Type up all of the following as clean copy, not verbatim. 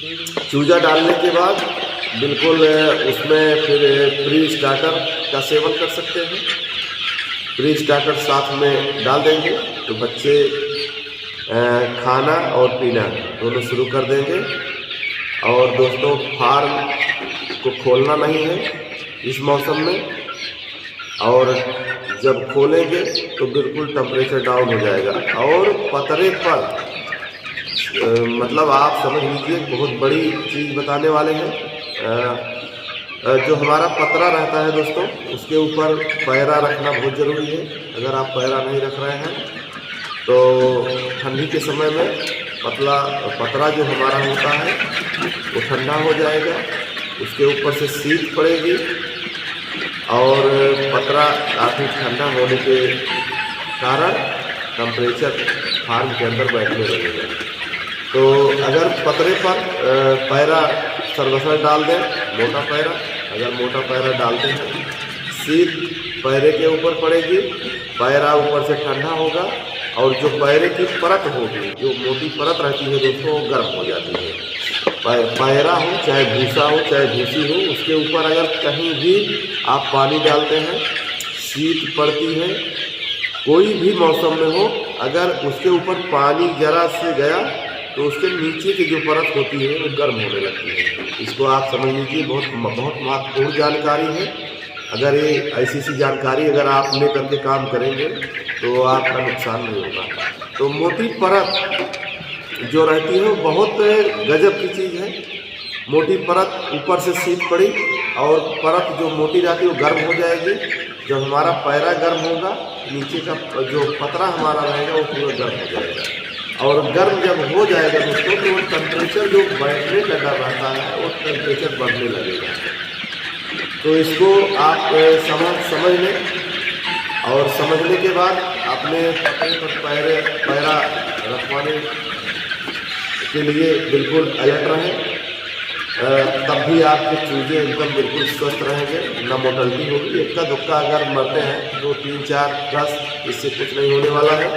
चूजा डालने के बाद बिल्कुल उसमें फिर प्री स्टार्टर का सेवन कर सकते हैं। प्री स्टार्टर साथ में डाल देंगे तो बच्चे खाना और पीना दोनों शुरू कर देंगे। और दोस्तों, फार्म को खोलना नहीं है इस मौसम में, और जब खोलेंगे तो बिल्कुल टेम्परेचर डाउन हो जाएगा। और पतरे पर मतलब आप समझ लीजिए बहुत बड़ी चीज़ बताने वाले हैं। जो हमारा पतरा रहता है दोस्तों, उसके ऊपर पैरा रखना बहुत ज़रूरी है। अगर आप पैरा नहीं रख रहे हैं तो ठंडी के समय में पतरा जो हमारा होता है वो ठंडा हो जाएगा, उसके ऊपर से शीत पड़ेगी और पतरा काफ़ी ठंडा होने के कारण टेम्परेचर फार्म के अंदर बैठने लगेगा। तो अगर पतरे पर पैरा सर्वसर डाल दें, मोटा पैरा, अगर मोटा पैरा डालते हैं शीत पैरे के ऊपर पड़ेगी, पैरा ऊपर से ठंडा होगा और जो पैरे की परत होगी, जो मोटी परत रहती है दोस्तों, वो गर्म हो जाती है। पैरा हो चाहे भूसा हो चाहे भूसी हो, उसके ऊपर अगर कहीं भी आप पानी डालते हैं, शीत पड़ती है, कोई भी मौसम में हो, अगर उसके ऊपर पानी जरा से गया तो उसके नीचे की जो परत होती है वो गर्म होने लगती है। इसको आप समझ लीजिए, बहुत महत्वपूर्ण जानकारी है। अगर ये ऐसी जानकारी अगर आप लेकर के काम करेंगे तो आपका नुकसान नहीं होगा। तो मोटी परत जो रहती है वो बहुत गजब की चीज़ है। मोटी परत, ऊपर से शीत पड़ी और परत जो मोटी रहती है वो गर्म हो जाएगी। जब हमारा पैरा गर्म होगा, नीचे का जो पतरा हमारा रहेगा वो पूरा गर्म हो जाएगा। और गर्म जब हो जाएगा दोस्तों तो वो टेम्परेचर जो बैठने लगा रहता है वो टेम्परेचर बढ़ने लगेगा। तो इसको आप समझ लें और समझने के बाद अपने पतरे पर पैरा रखवाने के लिए बिल्कुल अलर्ट रहें। तब भी आपके चूजे एकदम बिल्कुल स्वस्थ रहेंगे, न मोटलिटी होगी। इक्का दुक्का अगर मरते हैं 2, 3, 4, 10, इससे कुछ नहीं होने वाला है।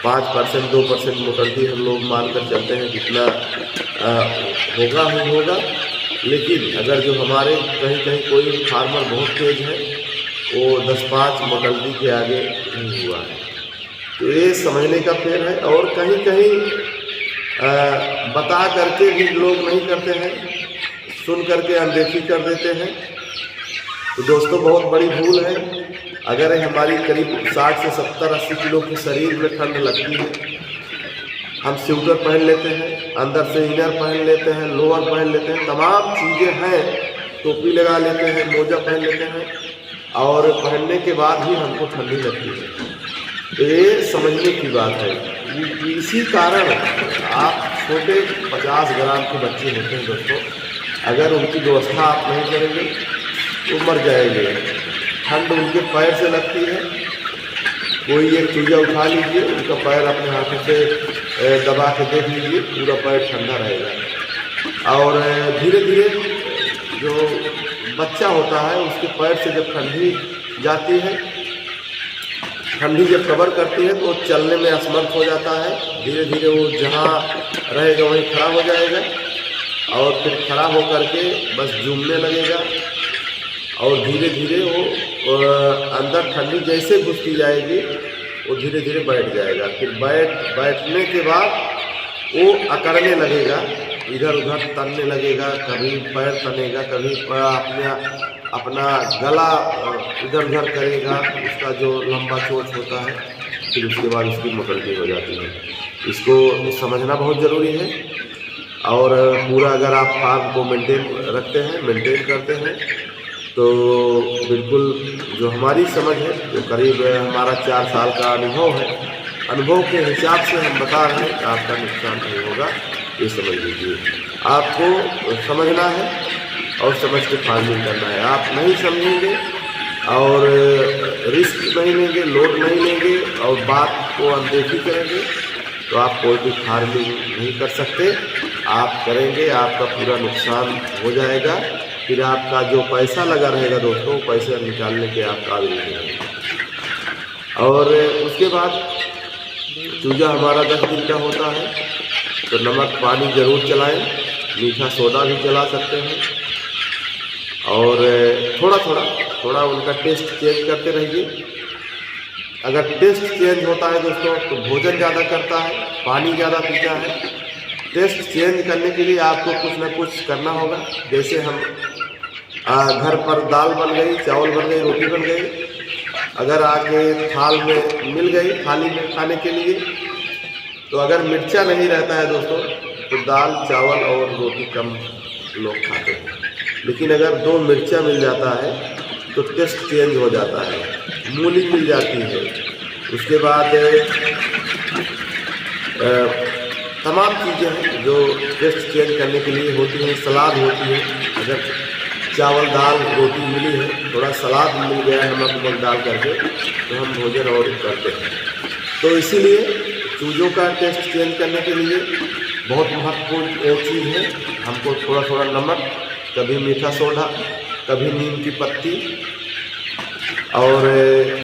5%, 2% मोटलिटी हम लोग मानकर चलते हैं, जितना होगा ही होगा। लेकिन अगर जो हमारे कहीं कोई फार्मर बहुत तेज है, वो 10-5 मोटलिटी के आगे नहीं हुआ है। तो ये समझने का फेर है। और कहीं बता करके भी लोग नहीं करते हैं, सुन करके अनदेखी कर देते हैं। तो दोस्तों, बहुत बड़ी भूल है। अगर हमारी करीब 60 से 70-80 किलो के शरीर में ठंड लगती है, हम स्वेटर पहन लेते हैं, अंदर से इनर पहन लेते हैं, लोअर पहन लेते हैं, तमाम चीज़ें हैं, टोपी लगा लेते हैं, मोजा पहन लेते हैं, और पहनने के बाद ही हमको ठंडी लगती है। तो ये समझने की बात है। इसी कारण आप छोटे 50 ग्राम के बच्चे होते हैं दोस्तों, अगर उनकी व्यवस्था आप नहीं करेंगे तो मर जाएंगे। ठंड उनके पैर से लगती है। कोई एक चूजा उठा लीजिए, उनका पैर अपने हाथों से दबा के देख लीजिए, पूरा पैर ठंडा रहेगा। और धीरे धीरे जो बच्चा होता है उसके पैर से जब ठंडी जाती है, ठंडी जब कवर करती है तो वो चलने में असमर्थ हो जाता है। धीरे धीरे वो जहाँ रहेगा वहीं खड़ा हो जाएगा और फिर खड़ा होकर के बस झूमने लगेगा। और धीरे धीरे वो अंदर ठंडी जैसे घुसती जाएगी वो धीरे धीरे बैठ जाएगा। फिर बैठने के बाद वो अकड़ने लगेगा, इधर उधर तनने लगेगा, कभी पैर तनेगा, कभी अपना गला इधर उधर करेगा, उसका जो लंबा चोंच होता है। फिर उसके बाद उसकी मोटलिटी हो जाती है। इसको समझना बहुत ज़रूरी है। और पूरा अगर आप फार्म को मेंटेन करते हैं तो बिल्कुल जो हमारी समझ है, जो करीब हमारा 4 साल का अनुभव है, अनुभव के हिसाब से हम बता रहे हैं कि आपका नुकसान नहीं होगा। ये समझ लीजिए, आपको समझना है और समझ के फार्मिंग करना है। आप नहीं समझेंगे और रिस्क नहीं लेंगे, लोड नहीं लेंगे और बात को अनदेखी करेंगे तो आप कोई भी फार्मिंग नहीं कर सकते। आप करेंगे, आपका पूरा नुकसान हो जाएगा। फिर आपका जो पैसा लगा रहेगा दोस्तों, पैसे निकालने के आप काबिल नहीं रहेंगे। और उसके बाद चूजा हमारा 10 दिन का होता है तो नमक पानी ज़रूर चलाएं। मीठा सोडा भी चला सकते हैं और थोड़ा उनका टेस्ट चेंज करते रहिए। अगर टेस्ट चेंज होता है दोस्तों तो भोजन ज़्यादा करता है, पानी ज़्यादा पीता है। टेस्ट चेंज करने के लिए आपको कुछ ना कुछ करना होगा। जैसे हम घर पर दाल बन गई, चावल बन गई, रोटी बन गई, अगर आके थाल में मिल गई, थाली में खाने के लिए, तो अगर मिर्चा नहीं रहता है दोस्तों तो दाल चावल और रोटी कम लोग खाते हैं। लेकिन अगर 2 मिर्चा मिल जाता है तो टेस्ट चेंज हो जाता है। मूली मिल जाती है, उसके बाद तमाम चीज़ें हैं जो टेस्ट चेंज करने के लिए होती हैं। सलाद होती है, अगर चावल दाल रोटी मिली है, थोड़ा सलाद मिल गया है नमक उमक डाल करके, तो हम भोजन और करते हैं। तो इसीलिए चूज़ों का टेस्ट चेंज करने के लिए बहुत महत्वपूर्ण एक चीज़ है, हमको थोड़ा नमक, कभी मीठा सोडा, कभी नीम की पत्ती और